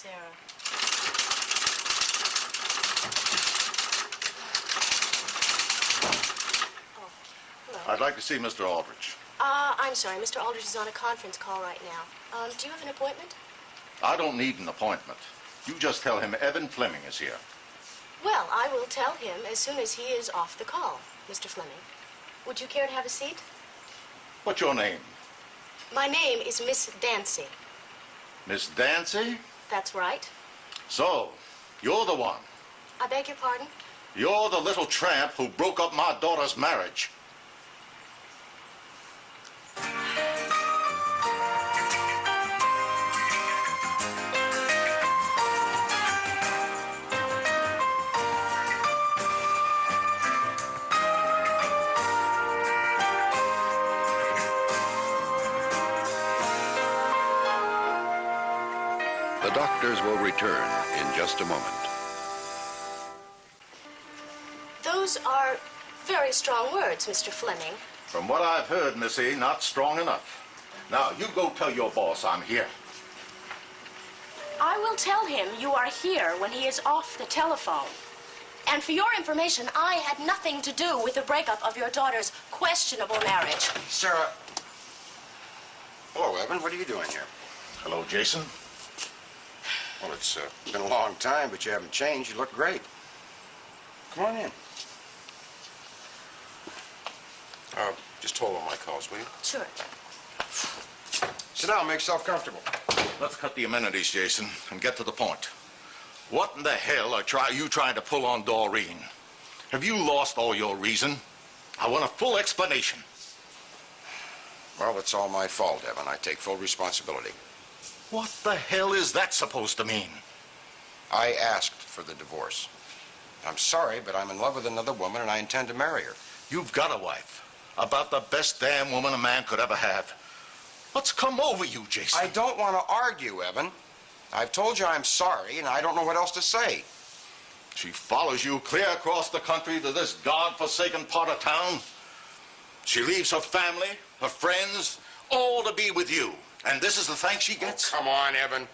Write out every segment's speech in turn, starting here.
Sarah. Oh, hello. I'd like to see Mr. Aldrich. I'm sorry. Mr. Aldrich is on a conference call right now. Do you have an appointment? I don't need an appointment. You just tell him Evan Fleming is here. Well, I will tell him as soon as he is off the call, Mr. Fleming. Would you care to have a seat? What's your name? My name is Miss Dancy. Miss Dancy? That's right. So, you're the one. I beg your pardon? You're the little tramp who broke up my daughter's marriage. The doctors will return in just a moment. Those are very strong words, Mr. Fleming. From what I've heard, Missy, not strong enough. Now, you go tell your boss I'm here. I will tell him you are here when he is off the telephone. And for your information, I had nothing to do with the breakup of your daughter's questionable marriage. Sarah. Hello, Evan. What are you doing here? Hello, Jason. Well, it's been a long time, but you haven't changed. You look great. Come on in. Just hold on my calls, will you? Sure. Sit down. Make yourself comfortable. Let's cut the amenities, Jason, and get to the point. What in the hell are you trying to pull on Doreen? Have you lost all your reason? I want a full explanation. Well, it's all my fault, Evan. I take full responsibility. What the hell is that supposed to mean? I asked for the divorce. I'm sorry, but I'm in love with another woman, and I intend to marry her. You've got a wife. About the best damn woman a man could ever have. What's come over you, Jason? I don't want to argue, Evan. I've told you I'm sorry, and I don't know what else to say. She follows you clear across the country to this God-forsaken part of town. She leaves her family, her friends, all to be with you. And this is the thanks she gets? Oh, come on, Evan.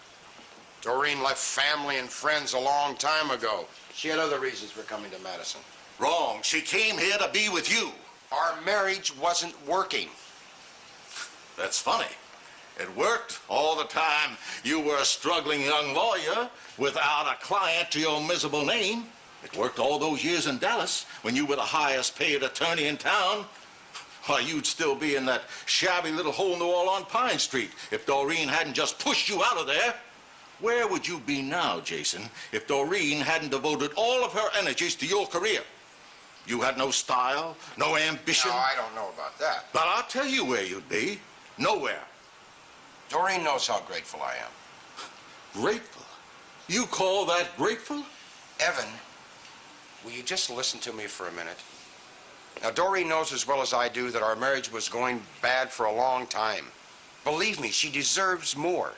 Doreen left family and friends a long time ago. She had other reasons for coming to Madison. Wrong. She came here to be with you. Our marriage wasn't working. That's funny. It worked all the time you were a struggling young lawyer without a client to your miserable name. It worked all those years in Dallas when you were the highest paid attorney in town. Why, you'd still be in that shabby little hole in the wall on Pine Street if Doreen hadn't just pushed you out of there. Where would you be now, Jason, if Doreen hadn't devoted all of her energies to your career? You had no style, no ambition. No, I don't know about that. But I'll tell you where you'd be. Nowhere. Doreen knows how grateful I am. Grateful? You call that grateful? Evan, will you just listen to me for a minute? Now, Doreen knows as well as I do that our marriage was going bad for a long time. Believe me, she deserves more.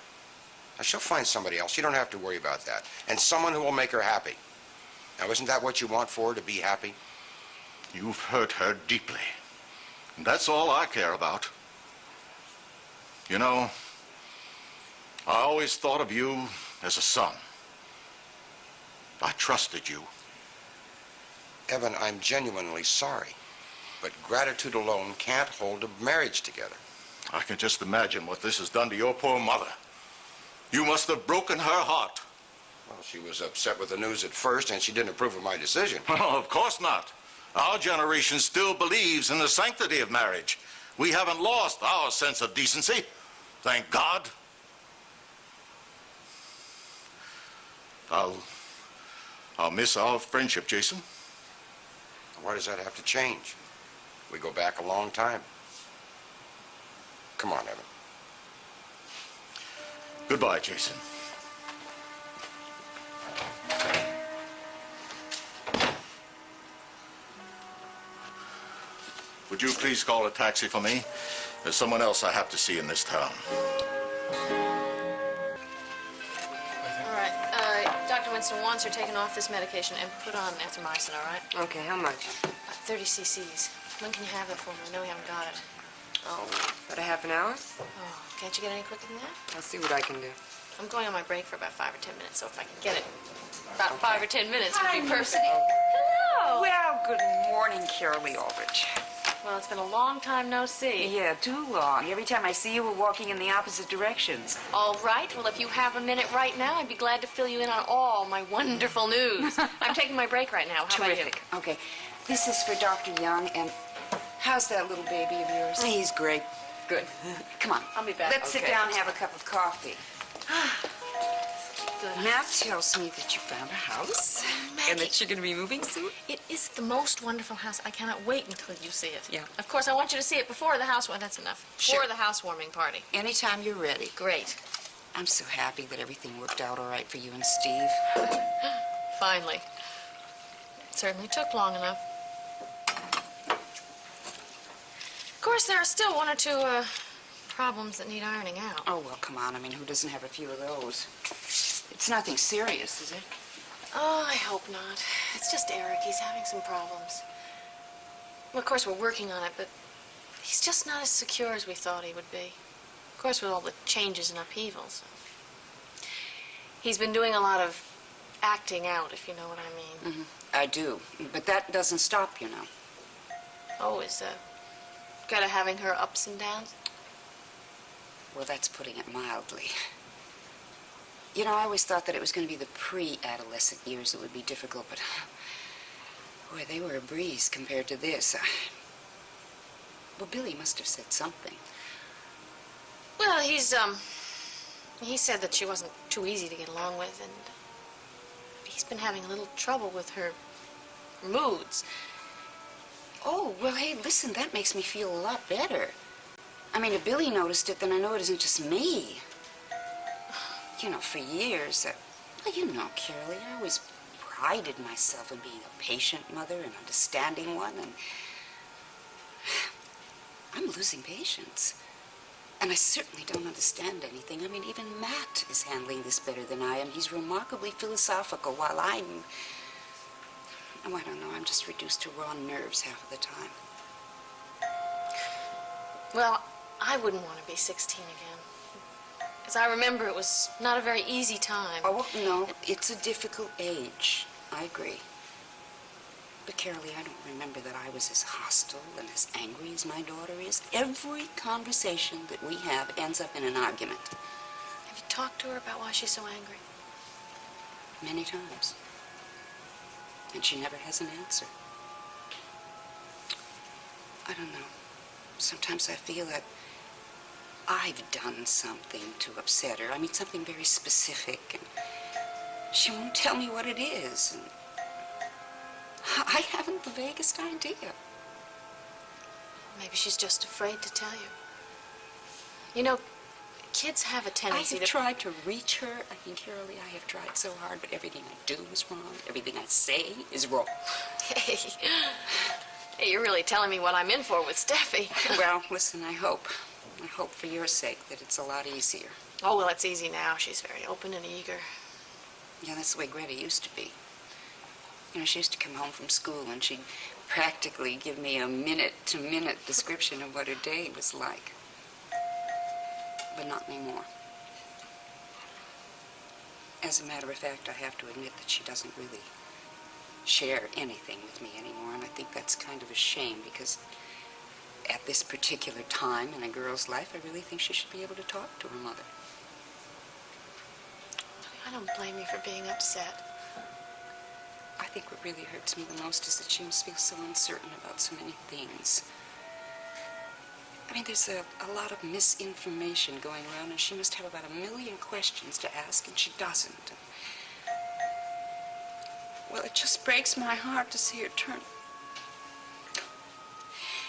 Now, she'll find somebody else. You don't have to worry about that. And someone who will make her happy. Now, isn't that what you want for her, to be happy? You've hurt her deeply. And that's all I care about. You know, I always thought of you as a son. I trusted you. Evan, I'm genuinely sorry. But gratitude alone can't hold a marriage together. I can just imagine what this has done to your poor mother. You must have broken her heart. Well, she was upset with the news at first, and she didn't approve of my decision. Oh, of course not. Our generation still believes in the sanctity of marriage. We haven't lost our sense of decency. Thank God. I'll miss our friendship, Jason. Why does that have to change? We go back a long time. Come on, Evan. Goodbye, Jason. Would you please call a taxi for me? There's someone else I have to see in this town. All right. Dr. Winston wants her taken off this medication and put on erythromycin, all right? Okay, how much? 30 cc's. When can you have it for me? I know we haven't got it. Oh, about a half an hour? Oh, can't you get any quicker than that? I'll see what I can do. I'm going on my break for about 5 or 10 minutes, so if I can get it about 5 or 10 minutes would be perfect. Hello. Well, good morning, Carolee Aldrich. Well, it's been a long time no see. Yeah, too long. Every time I see you, we're walking in the opposite directions. All right. Well, if you have a minute right now, I'd be glad to fill you in on all my wonderful news. I'm taking my break right now. How Terrific. Okay. This is for Dr. Young, and how's that little baby of yours? He's great. Good. Come on. I'll be back. Let's sit Okay. down and have a cup of coffee. Good. Matt tells me that you found a house and that you're going to be moving soon. It is the most wonderful house. I cannot wait until you see it. Yeah. Of course, I want you to see it before the house. Well, that's enough. Sure. Before the housewarming party. Anytime you're ready. Great. I'm so happy that everything worked out all right for you and Steve. Finally. It certainly took long enough. Of course, there are still one or two problems that need ironing out. Oh, well, come on. I mean, who doesn't have a few of those? It's nothing serious, is it? Oh, I hope not. It's just Eric. He's having some problems. Well, of course, we're working on it, but he's just not as secure as we thought he would be. Of course, with all the changes and upheavals. He's been doing a lot of acting out, if you know what I mean. I do. But that doesn't stop, you know. Oh, is Greta having her ups and downs? Well, that's putting it mildly. You know, I always thought that it was going to be the pre-adolescent years that would be difficult, but boy, they were a breeze compared to this. Well, Billy must have said something. Well, he said that she wasn't too easy to get along with, and he's been having a little trouble with her moods. Oh, well, hey, listen, that makes me feel a lot better. I mean, if Billy noticed it, then I know it isn't just me. You know, for years, well, you know, Carolee, I always prided myself in being a patient mother, an understanding one, and I'm losing patience. And I certainly don't understand anything. I mean, even Matt is handling this better than I am. He's remarkably philosophical, while I'm... Oh, I don't know, I'm just reduced to raw nerves half of the time. Well, I wouldn't want to be 16 again. As I remember, it was not a very easy time. Oh, no, it's a difficult age. I agree. But, Carolee, I don't remember that I was as hostile and as angry as my daughter is. Every conversation that we have ends up in an argument. Have you talked to her about why she's so angry? Many times. And she never has an answer. I don't know. Sometimes I feel that I've done something to upset her. I mean, something very specific, and she won't tell me what it is. And I haven't the vaguest idea. Maybe she's just afraid to tell you. You know, kids have a I tendency have tried to reach her. I mean, Carolee, I have tried so hard, but everything I do is wrong. Everything I say is wrong. Hey, you're really telling me what I'm in for with Steffi. Well, listen, I hope for your sake that it's a lot easier. Oh, well, it's easy now. She's very open and eager. Yeah, that's the way Greta used to be. You know, she used to come home from school and she'd practically give me a minute-to-minute description of what her day was like. But not anymore. As a matter of fact, I have to admit that she doesn't really share anything with me anymore, and I think that's kind of a shame because at this particular time in a girl's life, I really think she should be able to talk to her mother. I don't blame you for being upset. I think what really hurts me the most is that she must feel so uncertain about so many things. I mean, there's a lot of misinformation going around, and she must have about 1 million questions to ask, and she doesn't. Well, it just breaks my heart to see her turn.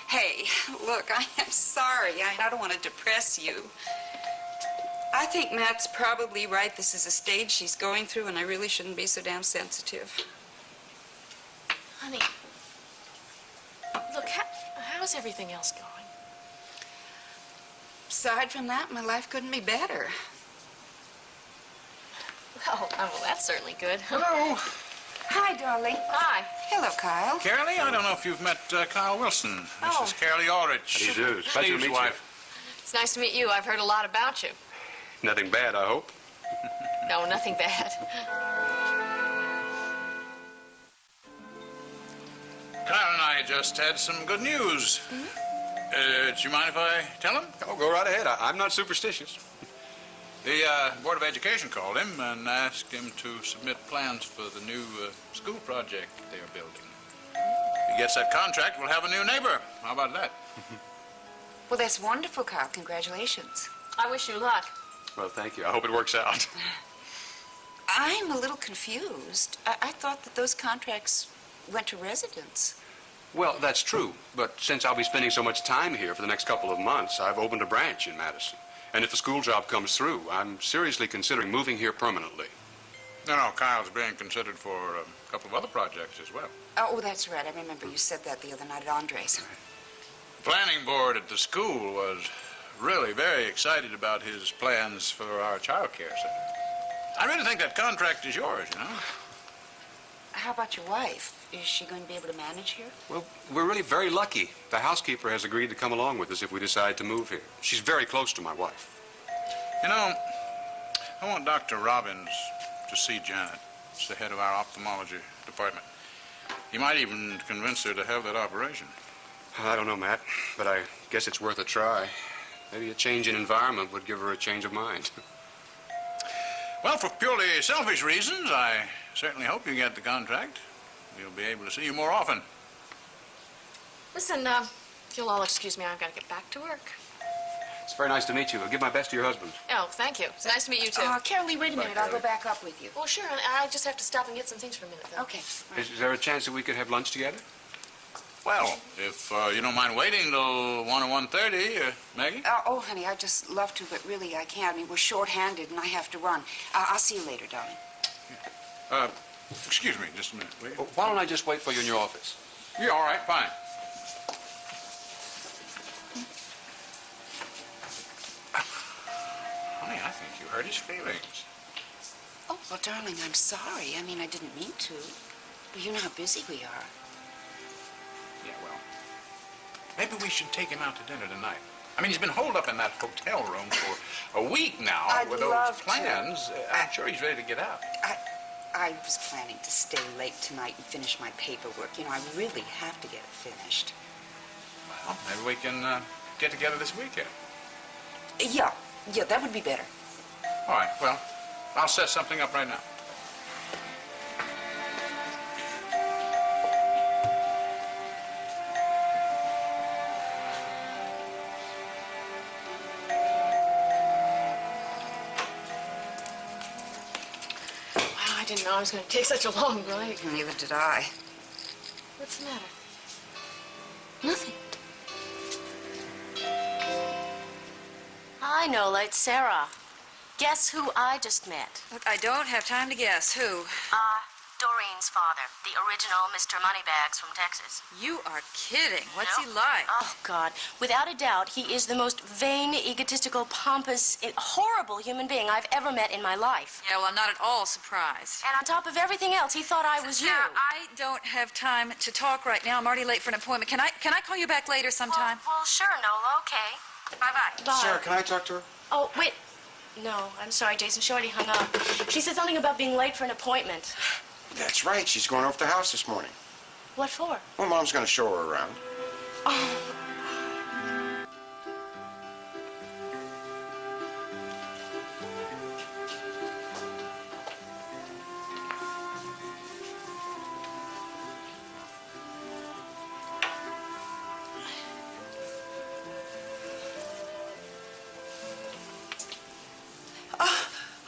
Hey, look, I am sorry. I don't want to depress you. I think Matt's probably right. This is a stage she's going through, and I really shouldn't be so damn sensitive. Honey, look, how's everything else going? Aside from that, my life couldn't be better. Oh, well, that's certainly good. Hello. Hi, darling. Hi. Hello, Kyle. Carolee, I don't know if you've met Kyle Wilson. Oh. This is Carolee Aldrich. How do you do? Pleasure to Steve's meet you. wife. It's nice to meet you. I've heard a lot about you. Nothing bad, I hope. No, nothing bad. Kyle and I just had some good news. Do you mind if I tell him? Oh, go right ahead. I'm not superstitious. The Board of Education called him and asked him to submit plans for the new school project they are building. If he gets that contract, we'll have a new neighbor. How about that? Well, that's wonderful, Kyle. Congratulations. I wish you luck. Well, thank you. I hope it works out. I'm a little confused. I thought that those contracts went to residents. Well, that's true. But since I'll be spending so much time here for the next couple of months, I've opened a branch in Madison. And if the school job comes through, I'm seriously considering moving here permanently. No, Kyle's being considered for a couple of other projects as well. Oh, that's right. I remember you said that the other night at Andre's. The planning board at the school was really very excited about his plans for our child care center. I really think that contract is yours, you know. How about your wife? Is she going to be able to manage here? Well, we're really very lucky. The housekeeper has agreed to come along with us if we decide to move here. She's very close to my wife. You know, I want Dr. Robbins to see Janet. It's the head of our ophthalmology department. He might even convince her to have that operation. I don't know, Matt, but I guess it's worth a try. Maybe a change in environment would give her a change of mind. Well, for purely selfish reasons, I certainly hope you get the contract. We'll be able to see you more often. Listen, if you'll all excuse me, I've got to get back to work. It's very nice to meet you. Give my best to your husband. Oh, thank you. It's nice to meet you, too. Carol Lee, wait a minute. I'll go back up with you. Well, sure. I just have to stop and get some things for a minute, though. Okay. Is there a chance that we could have lunch together? Well, if you don't mind waiting till 1 or 1:30, Maggie? Oh, honey, I'd just love to, but really I can't. I mean, we're short-handed and I have to run. I'll see you later, darling. Excuse me just a minute, will you? Well, why don't I just wait for you in your office? Yeah, all right, fine. Honey, I think you hurt his feelings. Oh, well, darling, I'm sorry. I mean, I didn't mean to. Well, you know how busy we are. Yeah, well, maybe we should take him out to dinner tonight. I mean, he's been holed up in that hotel room for a week now I'd with those love to. plans. I'm sure he's ready to get out. I was planning to stay late tonight and finish my paperwork. You know, I really have to get it finished. Well, maybe we can get together this weekend. Yeah, that would be better. All right, well, I'll set something up right now. Wow, I didn't know I was going to take such a long break. Neither did I. What's the matter? Nothing. Hi, Nola. It's Sarah. Guess who I just met? Look, I don't have time to guess. Who? Doreen's father, the original Mr. Moneybags from Texas. You are kidding. What's No? he like? Oh, God. Without a doubt, he is the most vain, egotistical, pompous, horrible human being I've ever met in my life. Yeah, well, I'm not at all surprised. And on top of everything else, he thought I was you. Sarah, I don't have time to talk right now. I'm already late for an appointment. Can I call you back later sometime? Well, sure, Nola. Okay. Bye-bye. Bye. Sarah, can I talk to her? Oh, wait. No, I'm sorry, Jason. She already hung up. She said something about being late for an appointment. That's right. She's going over to the house this morning. What for? Well, Mom's going to show her around.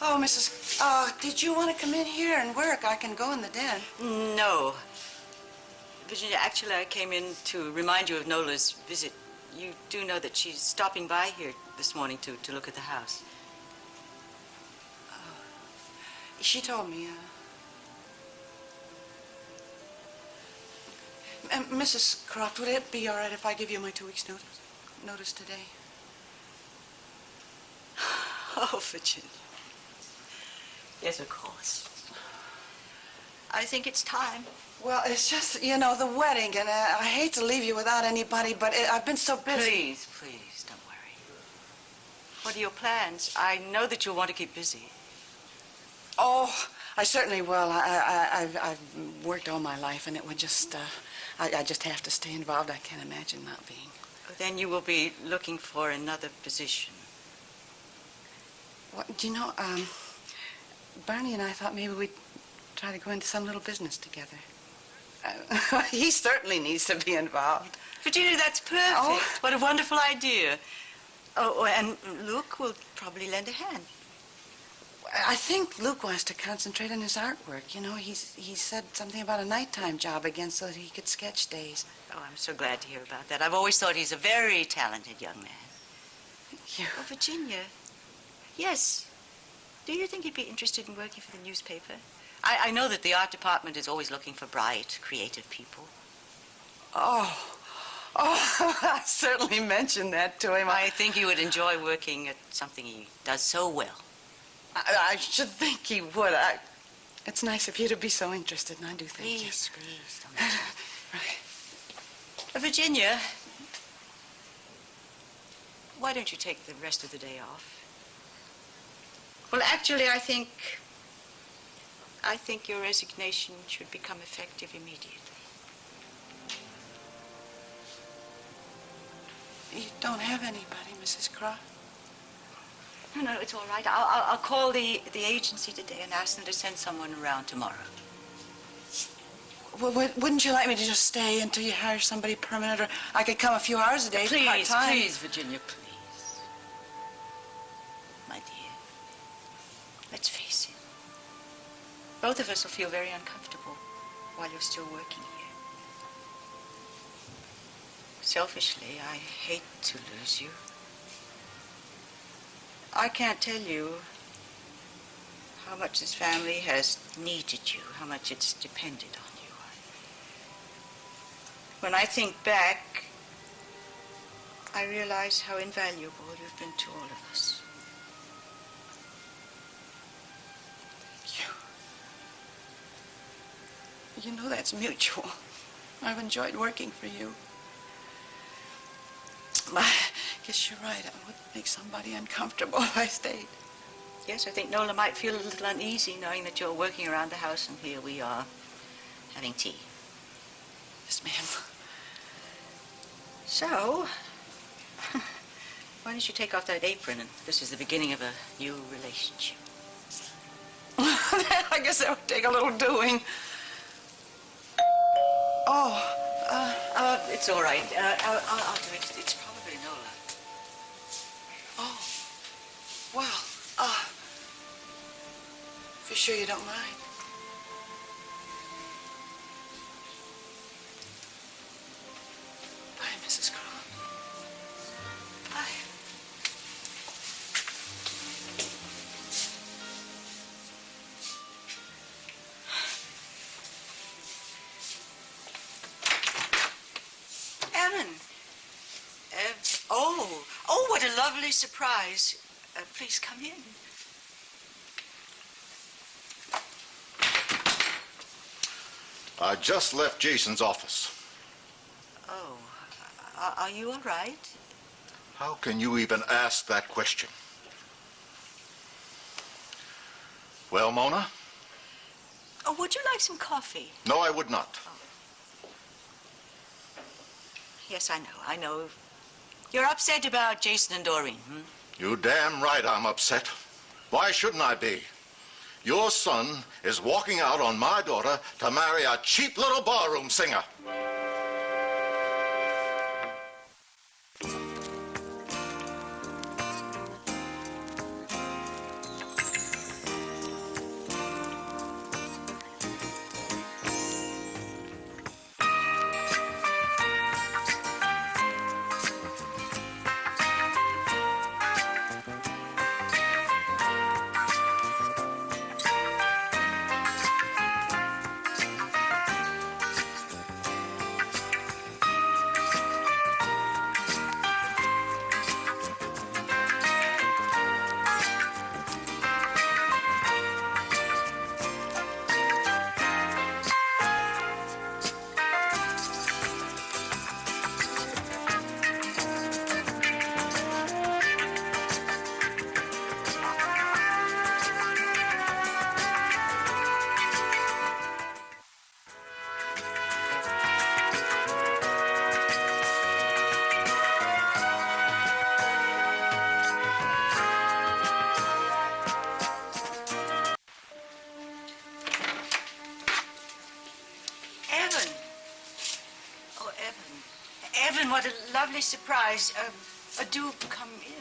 Oh, Mrs. Did you want to come in here and work? I can go in the den. No. Virginia, actually, I came in to remind you of Nola's visit. You do know that she's stopping by here this morning to look at the house. She told me, Mrs. Croft, would it be all right if I give you my 2 weeks' notice today? Oh, Virginia. Yes, of course. I think it's time. Well, it's just, you know, the wedding, and I hate to leave you without anybody, but I've been so busy. Please, don't worry. What are your plans? I know that you'll want to keep busy. Oh, I certainly will. I've worked all my life, and it would just, I just have to stay involved. I can't imagine not being. Then you will be looking for another position. Well, do you know, Barney and I thought maybe we'd try to go into some little business together. He certainly needs to be involved. Virginia, that's perfect. Oh. What a wonderful idea. Oh, and Luke will probably lend a hand. I think Luke wants to concentrate on his artwork. You know, he said something about a nighttime job again so that he could sketch days. Oh, I'm so glad to hear about that. I've always thought he's a very talented young man. Thank you. Oh, Virginia, yes. Do you think he'd be interested in working for the newspaper? I know that the art department is always looking for bright, creative people. Oh, I certainly mentioned that to him. I think he would enjoy working at something he does so well. I should think he would. It's nice of you to be so interested, and I do thank you. Please, don't mention it. Right. Virginia, why don't you take the rest of the day off? Well, actually, I think your resignation should become effective immediately. You don't have anybody, Mrs. Croft? No, it's all right. I'll call the agency today and ask them to send someone around tomorrow. Well, wouldn't you like me to just stay until you hire somebody permanent, or I could come a few hours a day part-time? Please, Virginia, please. My dear, let's face it. Both of us will feel very uncomfortable while you're still working here. Selfishly, I hate to lose you. I can't tell you how much this family has needed you, how much it's depended on you. When I think back, I realize how invaluable you've been to all of us. Thank you. You know that's mutual. I've enjoyed working for you. I guess you're right. I would make somebody uncomfortable if I stayed. Yes, I think Nola might feel a little uneasy knowing that you're working around the house and here we are having tea. Yes, ma'am. So, why don't you take off that apron, and this is the beginning of a new relationship. I guess that would take a little doing. Oh, it's all right. I'll do it. It's probably Nola. Oh, well, if you're sure you don't mind. Bye, Mrs. Croft. Bye. Ellen. Oh, what a lovely surprise. Please come in. I just left Jason's office. Oh, are you all right? How can you even ask that question? Well, Mona? Oh, would you like some coffee? No, I would not. Yes, I know. You're upset about Jason and Doreen, You damn right I'm upset. Why shouldn't I be? Your son is walking out on my daughter to marry a cheap little ballroom singer. Evan. Evan, what a lovely surprise. Do come in.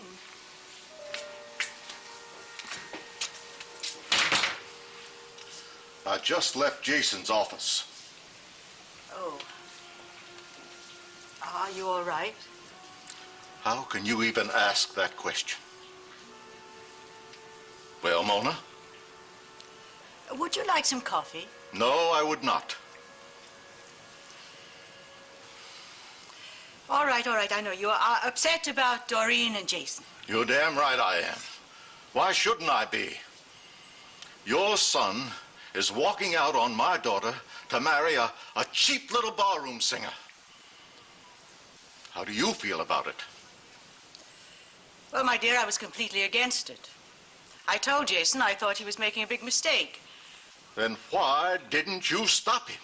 I just left Jason's office. Oh. Are you all right? How can you even ask that question? Well, Mona? Would you like some coffee? No, I would not. All right, I know. You are upset about Doreen and Jason. You're damn right I am. Why shouldn't I be? Your son is walking out on my daughter to marry a cheap little barroom singer. How do you feel about it? Well, my dear, I was completely against it. I told Jason I thought he was making a big mistake. Then why didn't you stop him?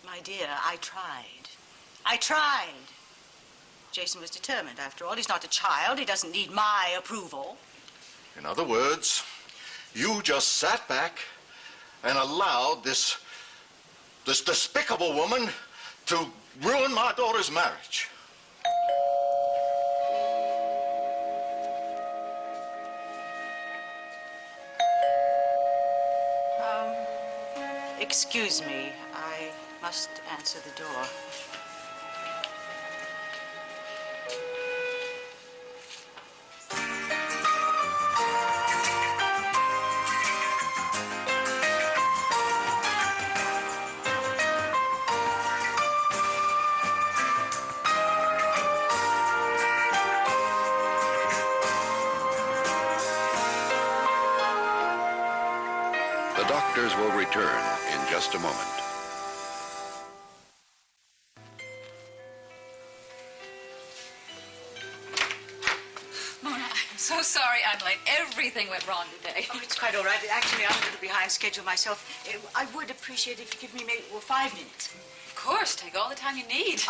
My dear, I tried. I tried. Jason was determined, after all. He's not a child. He doesn't need my approval. In other words, you just sat back and allowed this despicable woman to ruin my daughter's marriage. Excuse me. I must answer the door. The doctors will return in just a moment. Mona, I'm so sorry I'm late. Everything went wrong today. Oh, it's quite all right. Actually, I'm a little behind schedule myself. I would appreciate if you give me maybe 5 minutes. Of course, take all the time you need.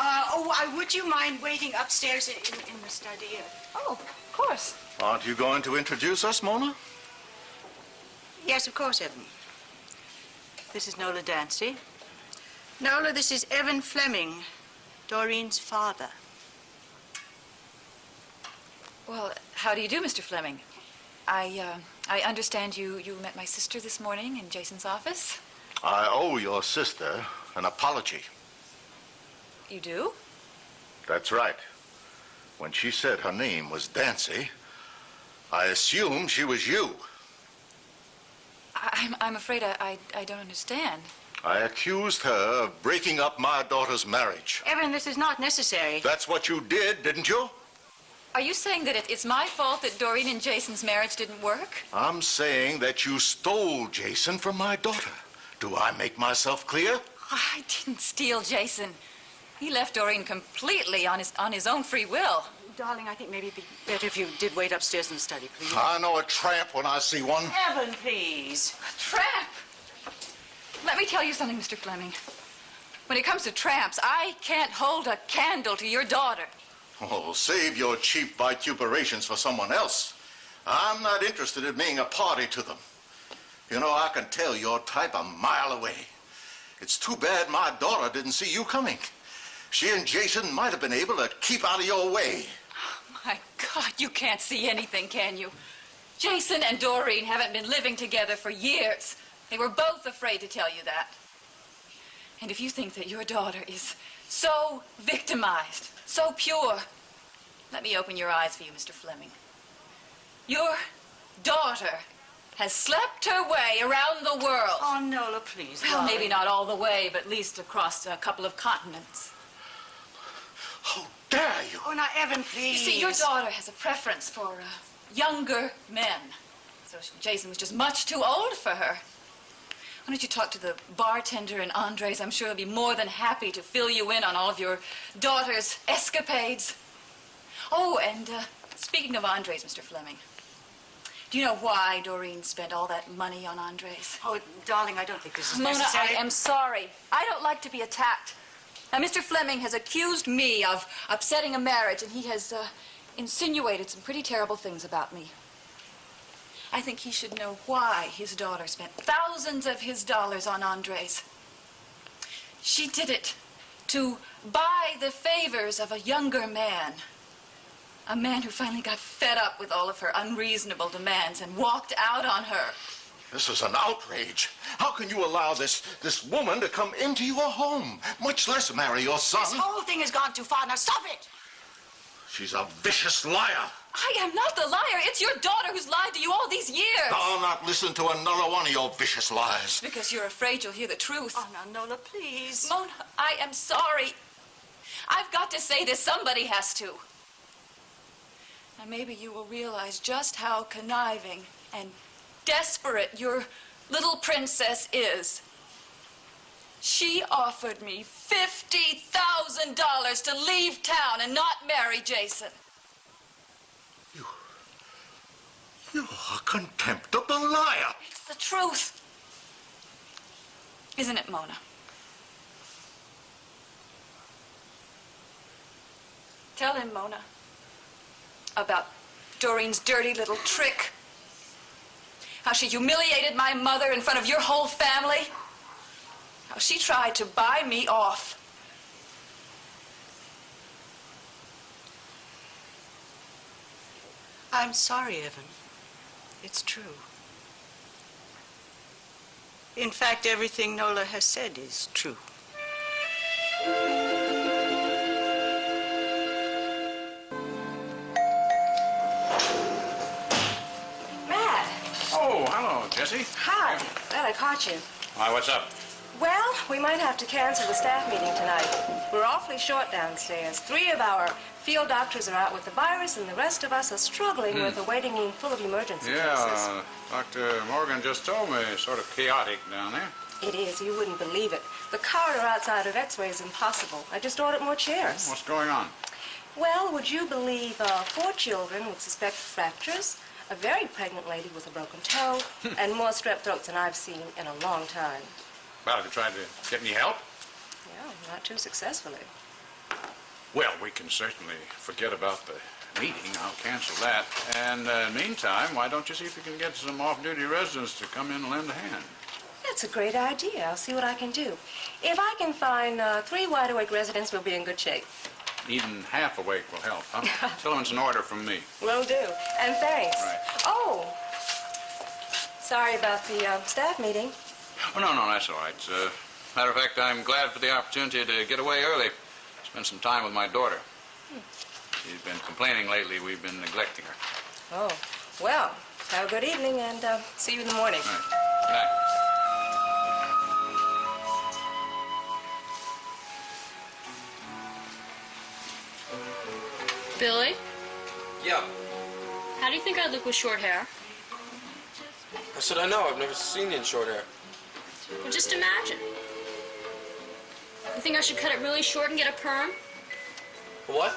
Would you mind waiting upstairs in the study? Oh, of course. Aren't you going to introduce us, Mona? Yes, of course, Evan. This is Nola Dancy. Nola, this is Evan Fleming, Doreen's father. Well, how do you do, Mr. Fleming? I understand you met my sister this morning in Jason's office. I owe your sister an apology. You do? That's right. When she said her name was Dancy, I assumed she was you. I'm afraid I don't understand. I accused her of breaking up my daughter's marriage. Evan, this is not necessary. That's what you did, didn't you? Are you saying that it's my fault that Doreen and Jason's marriage didn't work? I'm saying that you stole Jason from my daughter. Do I make myself clear? I didn't steal Jason. He left Doreen completely on his own free will. Darling, I think maybe it'd be better if you did wait upstairs in the study, please. I know a tramp when I see one. Evan, please. A tramp? Let me tell you something, Mr. Fleming. When it comes to tramps, I can't hold a candle to your daughter. Oh, save your cheap vituperations for someone else. I'm not interested in being a party to them. You know, I can tell your type a mile away. It's too bad my daughter didn't see you coming. She and Jason might have been able to keep out of your way. Oh, my God, you can't see anything, can you? Jason and Doreen haven't been living together for years. They were both afraid to tell you that. And if you think that your daughter is so victimized, so pure, let me open your eyes for you, Mr. Fleming. Your daughter has slept her way around the world. Oh, Nola, please. Well, darling. maybe not all the way, but at least across a couple of continents. How dare you? Oh, now, Evan, please. You see, your daughter has a preference for younger men. So Jason was just much too old for her. Why don't you talk to the bartender and Andres? I'm sure he'll be more than happy to fill you in on all of your daughter's escapades. Oh, and speaking of Andres, Mr. Fleming, do you know why Doreen spent all that money on Andres? Oh, darling, I don't think this is Mona, necessary. I am sorry. I don't like to be attacked. Now, Mr. Fleming has accused me of upsetting a marriage, and he has insinuated some pretty terrible things about me. I think he should know why his daughter spent thousands of his dollars on Andres. She did it to buy the favors of a younger man. A man who finally got fed up with all of her unreasonable demands and walked out on her. This is an outrage. How can you allow this woman to come into your home, much less marry your son? This whole thing has gone too far. Now stop it! She's a vicious liar. I am not the liar. It's your daughter who's lied to you all these years. I'll not listen to another one of your vicious lies. Because you're afraid you'll hear the truth. Oh, now, Nola, please. Mona, I am sorry. I've got to say this. Somebody has to. Now, maybe you will realize just how conniving and desperate your little princess is. She offered me $50,000 to leave town and not marry Jason. You're a contemptible liar. It's the truth. Isn't it, Mona? Tell him, Mona, about Doreen's dirty little trick. How she humiliated my mother in front of your whole family. How she tried to buy me off. I'm sorry, Evan. It's true. In fact, everything Nola has said is true. Matt. Oh, hello, Jesse. Hi. Glad I caught you. Why, what's up? Well, we might have to cancel the staff meeting tonight. We're awfully short downstairs. 3 of our field doctors are out with the virus, and the rest of us are struggling with a waiting room full of emergency cases. Yeah, Dr. Morgan just told me it's sort of chaotic down there. It is. You wouldn't believe it. The corridor outside of X-ray is impossible. I just ordered more chairs. What's going on? Well, would you believe 4 children with suspected fractures, a very pregnant lady with a broken toe, and more strep throats than I've seen in a long time. Well, have you tried to get any help? Yeah, not too successfully. Well, we can certainly forget about the meeting. I'll cancel that. And meantime, why don't you see if you can get some off-duty residents to come in and lend a hand? That's a great idea. I'll see what I can do. If I can find 3 wide-awake residents, we'll be in good shape. Even half awake will help, huh? Tell them it's an order from me. Will do. And thanks. Right. Oh, sorry about the staff meeting. Oh, no, that's all right. Matter of fact, I'm glad for the opportunity to get away early. Spend some time with my daughter. She's been complaining lately we've been neglecting her. Oh, well, have a good evening, and see you in the morning. All right. Good night. Billy, Yeah. how do you think I look with short hair? How should I know? I've never seen you in short hair. Well, just imagine. You think I should cut it really short and get a perm? What?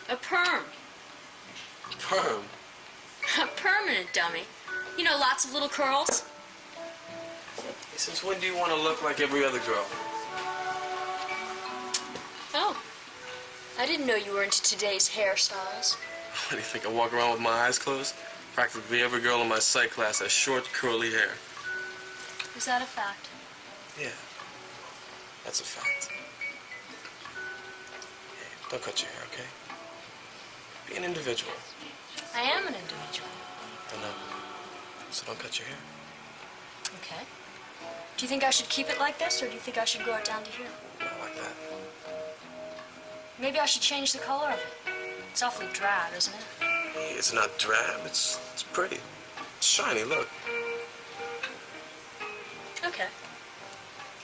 A perm. Perm? A permanent dummy. You know, lots of little curls. Since when do you want to look like every other girl? Oh, I didn't know you were into today's hairstyles. What, do you think I walk around with my eyes closed? Practically every girl in my psych class has short, curly hair. Is that a fact? Yeah, that's a fact. Hey, don't cut your hair, okay? Be an individual. I am an individual. I know. So don't cut your hair. Okay. Do you think I should keep it like this, or do you think I should grow it down to here? Not like that. Maybe I should change the color of it. It's awfully drab, isn't it? Hey, it's not drab. It's pretty. It's shiny, look. Okay.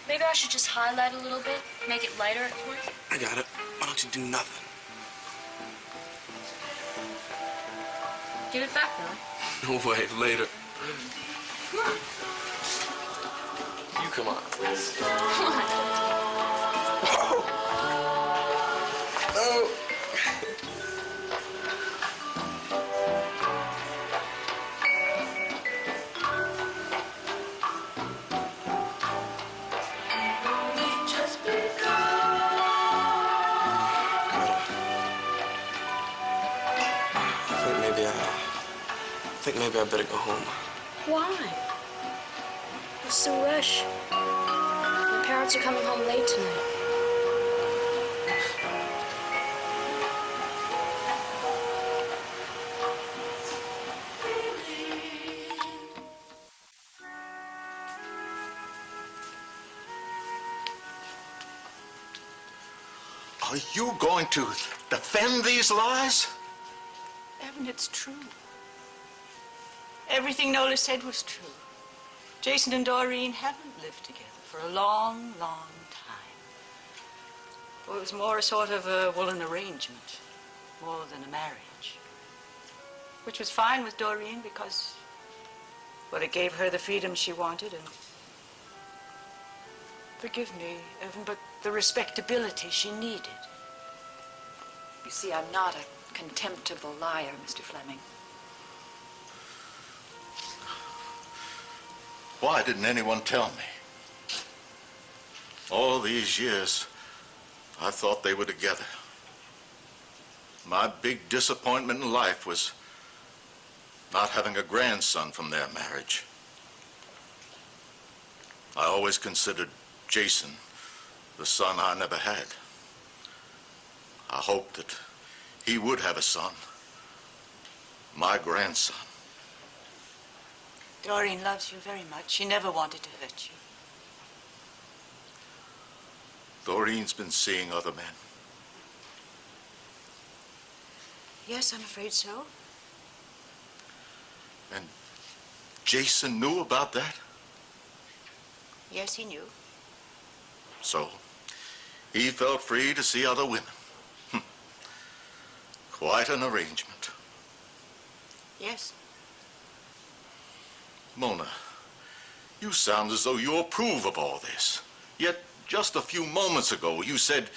Maybe I should just highlight a little bit, make it lighter at point. I got it. Why don't you do nothing? Give it back, Billy. No way, later. Come on. You come on. Come on. Oh! Oh! I think maybe I better go home. Why? What's the rush? My parents are coming home late tonight. Are you going to defend these lies? Evan, it's true. Everything Nola said was true. Jason and Doreen haven't lived together for a long, long time. Well, it was more a sort of an arrangement, more than a marriage. Which was fine with Doreen because, well, it gave her the freedom she wanted and, forgive me, Evan, but the respectability she needed. You see, I'm not a contemptible liar, Mr. Fleming. Why didn't anyone tell me? All these years, I thought they were together. My big disappointment in life was not having a grandson from their marriage. I always considered Jason the son I never had. I hoped that he would have a son, my grandson. Doreen loves you very much. She never wanted to hurt you. Doreen's been seeing other men. Yes, I'm afraid so. And Jason knew about that? Yes, he knew. So, he felt free to see other women. Quite an arrangement. Yes. Mona, you sound as though you approve of all this. Yet, just a few moments ago, you said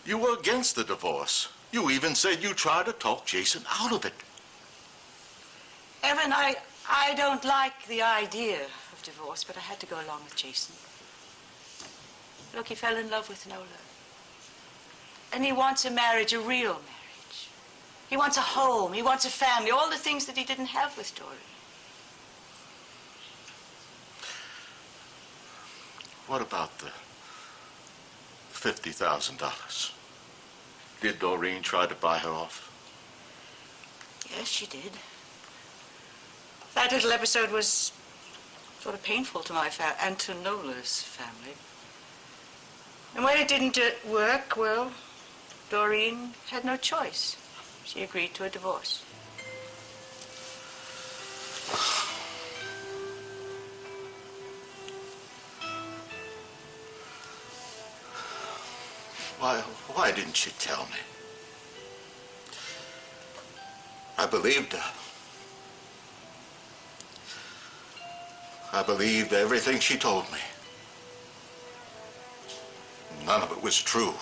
you were against the divorce. You even said you tried to talk Jason out of it. Evan, I don't like the idea of divorce, but I had to go along with Jason. Look, he fell in love with Nola. And he wants a marriage, a real marriage. He wants a home, he wants a family, all the things that he didn't have with Doreen. What about the $50,000? Did Doreen try to buy her off? Yes, she did. That little episode was sort of painful to my family and to Nola's family. And when it didn't work, well, Doreen had no choice. She agreed to a divorce. Why didn't you tell me? I believed her. I believed everything she told me. None of it was true.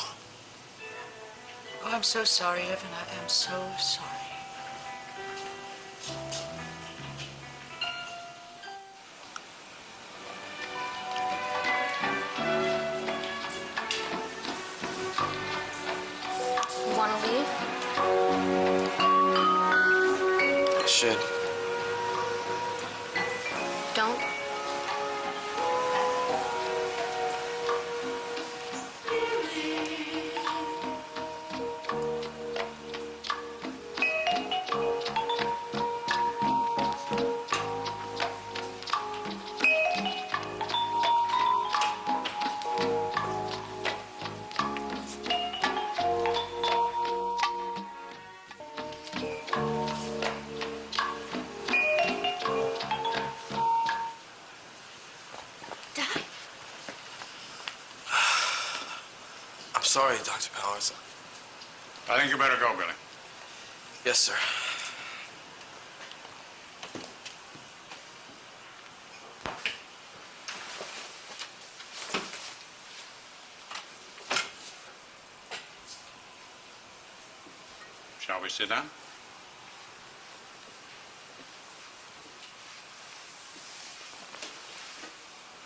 Oh, I'm so sorry, Evan. I am so sorry. You want to leave? I should. Don't. I'm sorry, Dr. Powers. I think you better go, Billy. Yes, sir. Shall we sit down?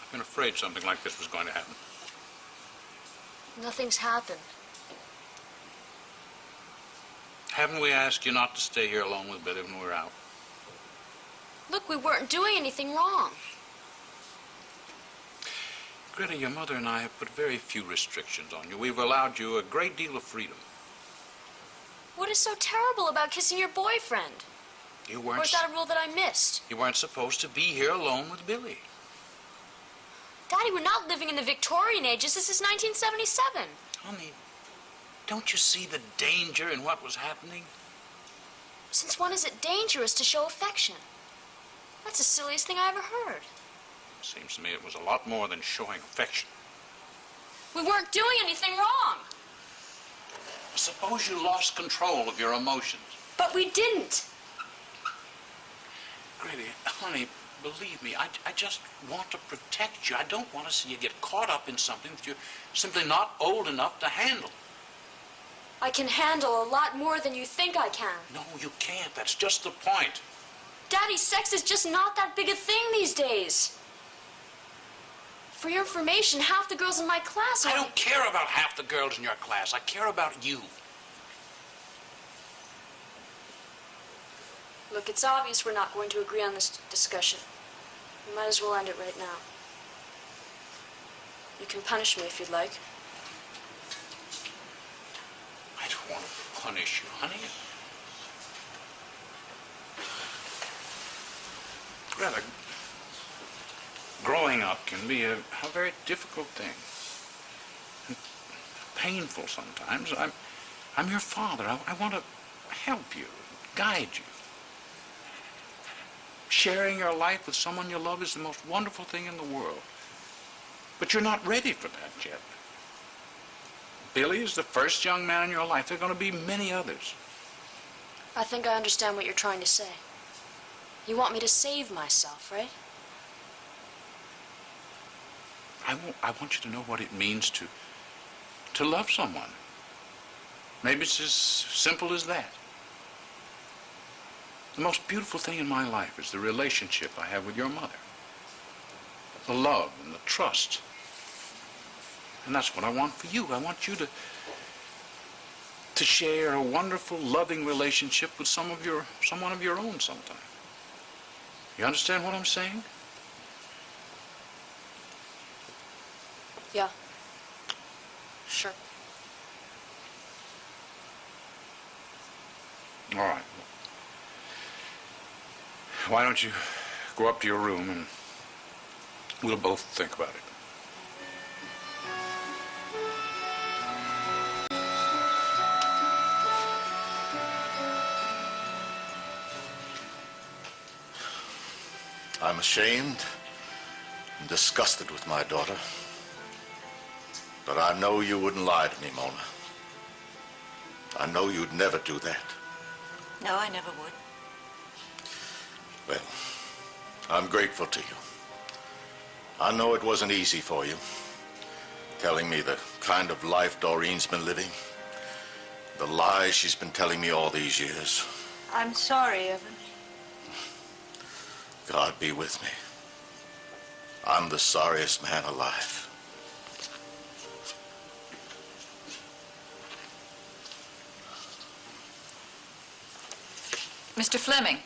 I've been afraid something like this was going to happen. Nothing's happened. Haven't we asked you not to stay here alone with Billy when we're out? Look, we weren't doing anything wrong. Greta, your mother and I have put very few restrictions on you. We've allowed you a great deal of freedom. What is so terrible about kissing your boyfriend? You weren't... Or is that a rule that I missed? You weren't supposed to be here alone with Billy. Daddy, we're not living in the Victorian ages. This is 1977. Honey, don't you see the danger in what was happening? Since when is it dangerous to show affection? That's the silliest thing I ever heard. Seems to me it was a lot more than showing affection. We weren't doing anything wrong. Suppose you lost control of your emotions. But we didn't. Grady, honey, believe me, I just want to protect you. I don't want to see you get caught up in something that you're simply not old enough to handle. I can handle a lot more than you think I can. No, you can't. That's just the point. Daddy, sex is just not that big a thing these days. For your information, half the girls in my class are... I don't care about half the girls in your class. I care about you. Look, it's obvious we're not going to agree on this discussion. We might as well end it right now. You can punish me if you'd like. I don't want to punish you, honey. Greta, growing up can be a very difficult thing. And painful sometimes. I'm your father. I want to help you, guide you. Sharing your life with someone you love is the most wonderful thing in the world. But you're not ready for that yet. Billy is the first young man in your life. There are going to be many others. I think I understand what you're trying to say. You want me to save myself, right? I want you to know what it means to love someone. Maybe it's as simple as that. The most beautiful thing in my life is the relationship I have with your mother. The love and the trust. And that's what I want for you. I want you to share a wonderful, loving relationship with someone of your own sometime. You understand what I'm saying? Yeah. Sure. All right. Why don't you go up to your room and we'll both think about it. I'm ashamed and disgusted with my daughter. But I know you wouldn't lie to me, Mona. I know you'd never do that. No, I never would. Well, I'm grateful to you. I know it wasn't easy for you, telling me the kind of life Doreen's been living, the lies she's been telling me all these years. I'm sorry, Evan. God be with me. I'm the sorriest man alive. Mr. Fleming,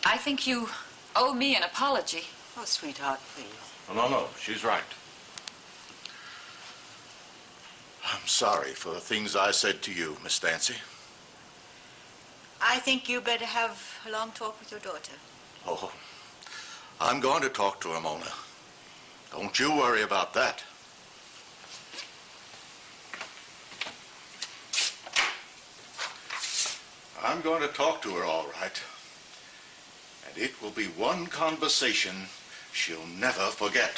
I think you owe me an apology. Oh, sweetheart, please. No, she's right. I'm sorry for the things I said to you, Miss Dancy. I think you better have a long talk with your daughter. Oh, I'm going to talk to her, Mona. Don't you worry about that. I'm going to talk to her, all right. And it will be one conversation she'll never forget.